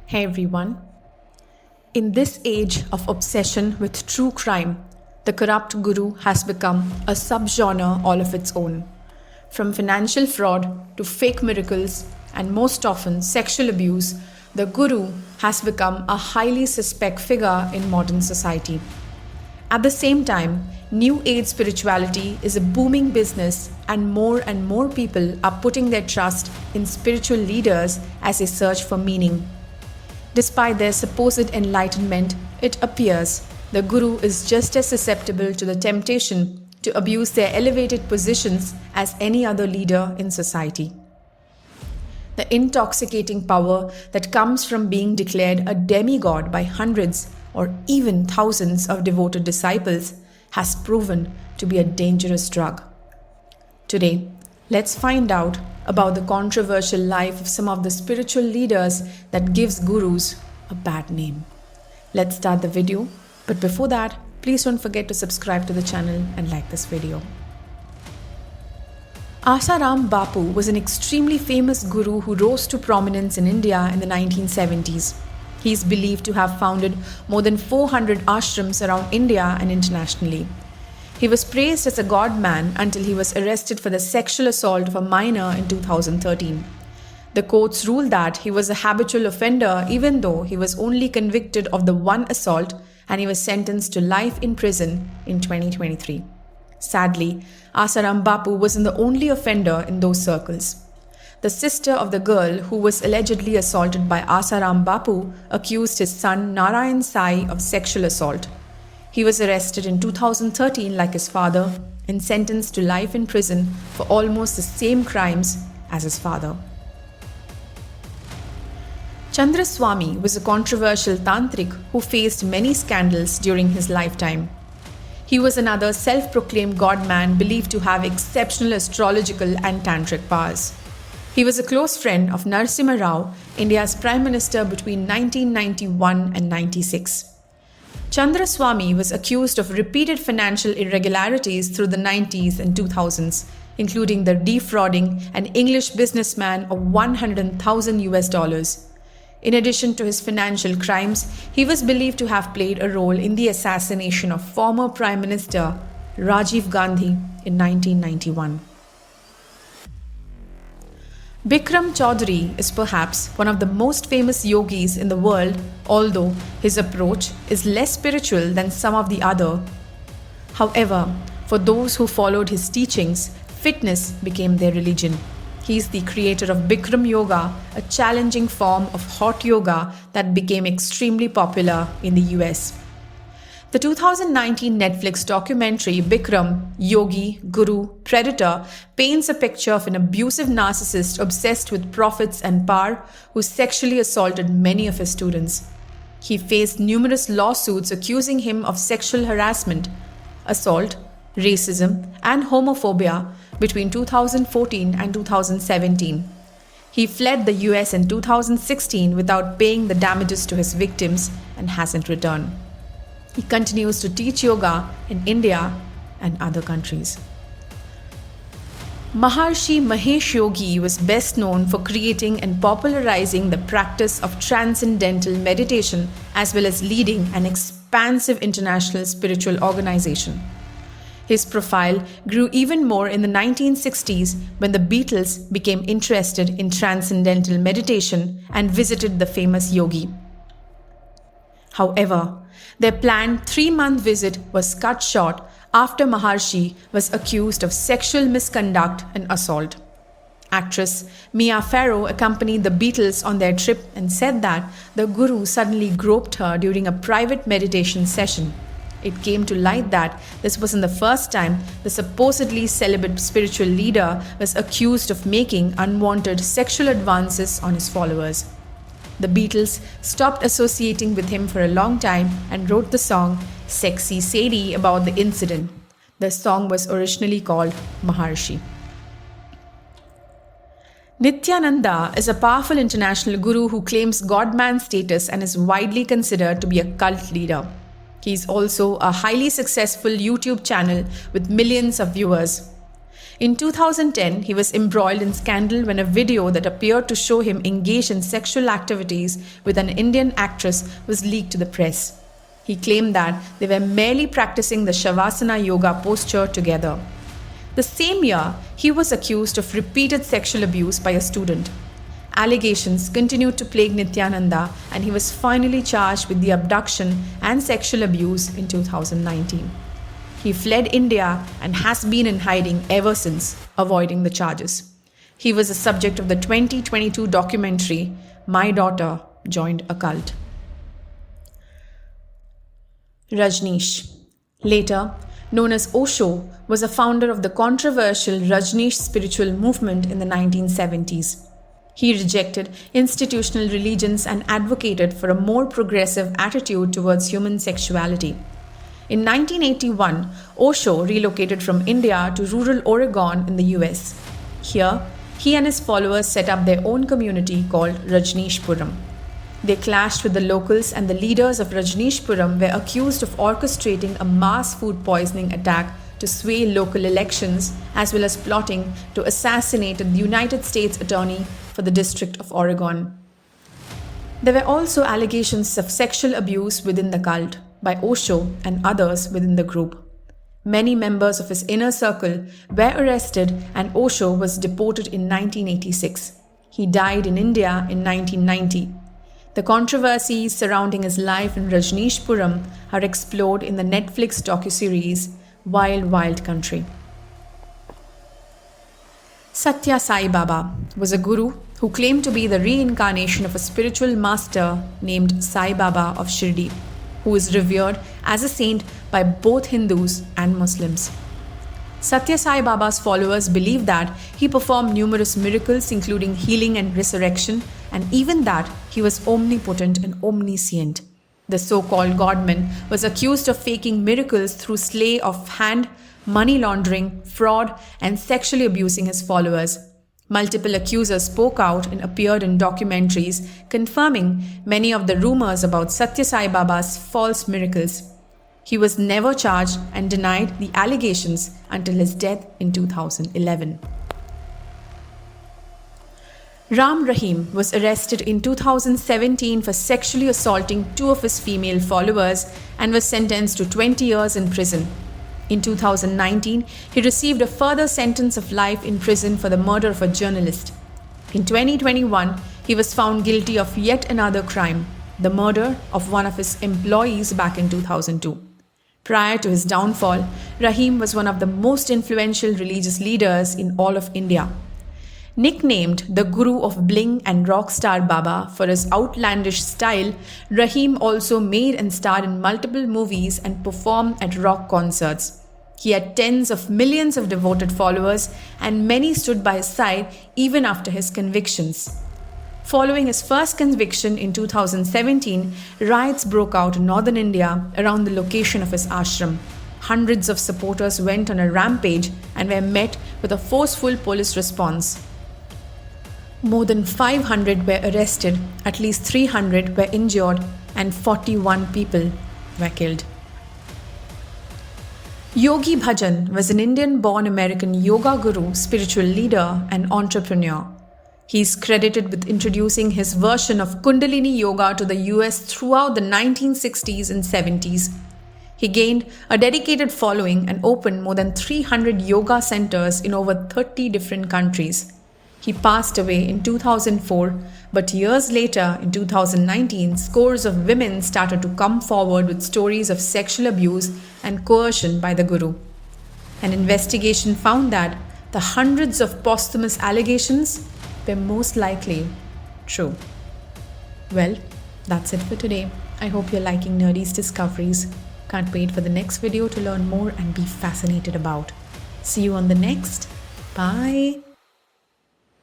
Hey everyone. In this age of obsession with true crime, the corrupt guru has become a subgenre all of its own. From financial fraud to fake miracles and most often sexual abuse, the guru has become a highly suspect figure in modern society. At the same time, New Age spirituality is a booming business and more people are putting their trust in spiritual leaders as they search for meaning. Despite their supposed enlightenment, it appears the guru is just as susceptible to the temptation to abuse their elevated positions as any other leader in society. The intoxicating power that comes from being declared a demigod by hundreds or even thousands of devoted disciples has proven to be a dangerous drug. Today, let's find out about the controversial life of some of the spiritual leaders that gives gurus a bad name. Let's start the video, but before that, please don't forget to subscribe to the channel and like this video. Asaram Bapu was an extremely famous guru who rose to prominence in India in the 1970s. He is believed to have founded more than 400 ashrams around India and internationally. He was praised as a god man until he was arrested for the sexual assault of a minor in 2013. The courts ruled that he was a habitual offender even though he was only convicted of the one assault, and he was sentenced to life in prison in 2023. Sadly, Asaram Bapu wasn't the only offender in those circles. The sister of the girl who was allegedly assaulted by Asaram Bapu accused his son Narayan Sai of sexual assault. He was arrested in 2013 like his father and sentenced to life in prison for almost the same crimes as his father. Chandra Swami was a controversial tantric who faced many scandals during his lifetime. He was another self-proclaimed god-man believed to have exceptional astrological and tantric powers. He was a close friend of Narasimha Rao, India's Prime Minister between 1991 and 96. Chandra Swami was accused of repeated financial irregularities through the 90s and 2000s, including the defrauding an English businessman of $100,000. In addition to his financial crimes, he was believed to have played a role in the assassination of former Prime Minister Rajiv Gandhi in 1991. Bikram Chopra is perhaps one of the most famous yogis in the world, although his approach is less spiritual than some of the other. However, for those who followed his teachings, fitness became their religion. He is the creator of Bikram Yoga, a challenging form of hot yoga that became extremely popular in the US. The 2019 Netflix documentary Bikram, Yogi, Guru, Predator paints a picture of an abusive narcissist obsessed with profits and power who sexually assaulted many of his students. He faced numerous lawsuits accusing him of sexual harassment, assault, racism, and homophobia between 2014 and 2017. He fled the US in 2016 without paying the damages to his victims and hasn't returned. He continues to teach yoga in India and other countries. Maharishi Mahesh Yogi was best known for creating and popularizing the practice of transcendental meditation as well as leading an expansive international spiritual organization. His profile grew even more in the 1960s when the Beatles became interested in transcendental meditation and visited the famous yogi. However, their planned 3-month visit was cut short after Maharishi was accused of sexual misconduct and assault. Actress Mia Farrow accompanied the Beatles on their trip and said that the guru suddenly groped her during a private meditation session. It came to light that this wasn't the first time the supposedly celibate spiritual leader was accused of making unwanted sexual advances on his followers. The Beatles stopped associating with him for a long time and wrote the song Sexy Sadie about the incident. The song was originally called Maharishi. Nityananda is a powerful international guru who claims God-man status and is widely considered to be a cult leader. He is also a highly successful YouTube channel with millions of viewers. In 2010, he was embroiled in scandal when a video that appeared to show him engaged in sexual activities with an Indian actress was leaked to the press. He claimed that they were merely practicing the Shavasana yoga posture together. The same year, he was accused of repeated sexual abuse by a student. Allegations continued to plague Nityananda, and he was finally charged with the abduction and sexual abuse in 2019. He fled India and has been in hiding ever since, avoiding the charges. He was the subject of the 2022 documentary, My Daughter Joined a Cult. Rajnish, later known as Osho, was a founder of the controversial Rajnish spiritual movement in the 1970s. He rejected institutional religions and advocated for a more progressive attitude towards human sexuality. In 1981, Osho relocated from India to rural Oregon in the US. Here, he and his followers set up their own community called Rajneeshpuram. They clashed with the locals, and the leaders of Rajneeshpuram were accused of orchestrating a mass food poisoning attack to sway local elections, as well as plotting to assassinate the United States Attorney for the District of Oregon. There were also allegations of sexual abuse within the cult by Osho and others within the group. Many members of his inner circle were arrested, and Osho was deported in 1986. He died in India in 1990. The controversies surrounding his life in Rajneeshpuram are explored in the Netflix docuseries Wild Wild Country. Satya Sai Baba was a guru who claimed to be the reincarnation of a spiritual master named Sai Baba of Shirdi, who is revered as a saint by both Hindus and Muslims. Satya Sai Baba's followers believe that he performed numerous miracles, including healing and resurrection, and even that he was omnipotent and omniscient. The so-called Godman was accused of faking miracles through sleight of hand, money laundering, fraud, and sexually abusing his followers. Multiple accusers spoke out and appeared in documentaries confirming many of the rumors about Satya Sai Baba's false miracles. He was never charged and denied the allegations until his death in 2011. Rahim was arrested in 2017 for sexually assaulting two of his female followers and was sentenced to 20 years in prison. In 2019, he received a further sentence of life in prison for the murder of a journalist. In 2021, he was found guilty of yet another crime, the murder of one of his employees back in 2002. Prior to his downfall, Rahim was one of the most influential religious leaders in all of India. Nicknamed the Guru of Bling and Rockstar Baba for his outlandish style, Rahim also made and starred in multiple movies and performed at rock concerts. He had tens of millions of devoted followers, and many stood by his side even after his convictions. Following his first conviction in 2017, riots broke out in northern India around the location of his ashram. Hundreds of supporters went on a rampage and were met with a forceful police response. More than 500 were arrested, at least 300 were injured, and 41 people were killed. Yogi Bhajan was an Indian-born American yoga guru, spiritual leader, and entrepreneur. He is credited with introducing his version of Kundalini Yoga to the US throughout the 1960s and 70s. He gained a dedicated following and opened more than 300 yoga centers in over 30 different countries. He passed away in 2004, but years later, in 2019, scores of women started to come forward with stories of sexual abuse and coercion by the guru. An investigation found that the hundreds of posthumous allegations were most likely true. Well, that's it for today. I hope you're liking Nerdies discoveries. Can't wait for the next video to learn more and be fascinated about. See you on the next. Bye.